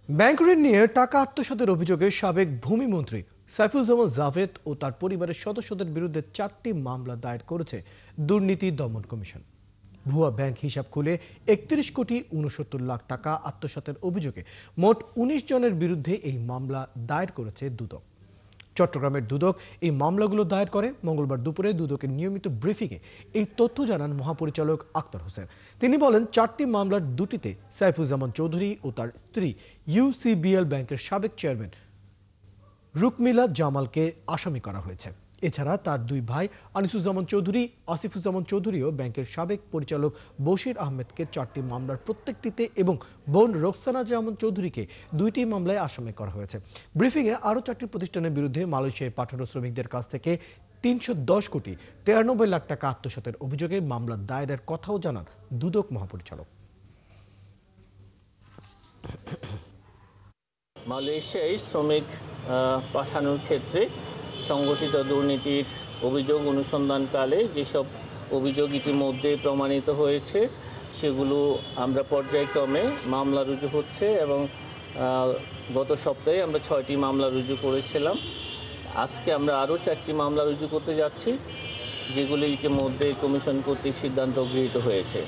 Bank ঋণ নিয়ে টাকা আত্মসাতের অভিযোগে সাবেক ভূমিমন্ত্রী সাইফুজ্জামান জাভেদ ও তার পরিবারের সদস্যদের বিরুদ্ধে 4টি মামলা দায়ের করেছে দুর্নীতি দমন কমিশন। ভুয়া ব্যাংক হিসাব খুলে 31,69,00,000 টাকা আত্মসাতের অভিযোগে মোট 19 জনের বিরুদ্ধে এই মামলা দায়ের করেছে দুদক। চট্টগ্রামের দুদক এই মামলাগুলো দায়ের করে। মঙ্গলবার দুপুরে দুদকের নিয়মিত ব্রিফিংয়ে এই তথ্য জানান মহাপরিচালক আক্তার হোসেন। তিনি বলেন, 4টি মামলার দুটিতে সাইফুজ্জামান চৌধুরী ও তার স্ত্রী ইউসিবিএল ব্যাংকের সাবেক চেয়ারম্যান রুকমিলা জামালকে আসামি করা হয়েছে। এছাড়া তার দুই ভাই আনিসুজ্জামান চৌধুরী, আসিফুজ্জামান চৌধুরীও ব্যাংকের সাবেক পরিচালক বশির আহমেদকে 4টি মামলার প্রত্যেকটিতে এবং বোন রোকসানা জামান চৌধুরীকে 2টি মামলায় আসামি করা হয়েছে। ব্রিফিংয়ে আরও 4টি প্রতিষ্ঠানের বিরুদ্ধে মালয়েশিয়ায় পাঠানো শ্রমিকদের কাছ থেকে 310,93,00,000 টাকা আত্মসাতের অভিযোগে মামলা দায়েরের কথাও জানান দুদক মহাপরিচালক। মালয়েশিয়ায় শ্রমিক পাঠানোর ক্ষেত্রে সংগঠিত দুর্নীতির অভিযোগ অনুসন্ধানকালে যেসব অভিযোগ ইতিমধ্যে প্রমাণিত হয়েছে সেগুলো আমরা পর্যায়ক্রমে মামলা রুজু হচ্ছে এবং গত সপ্তাহে আমরা 6টি মামলা রুজু করেছিলাম। আজকে আমরা আরও 4টি মামলা রুজু করতে যাচ্ছি, যেগুলি ইতিমধ্যে কমিশন কর্তৃক সিদ্ধান্ত গৃহীত হয়েছে।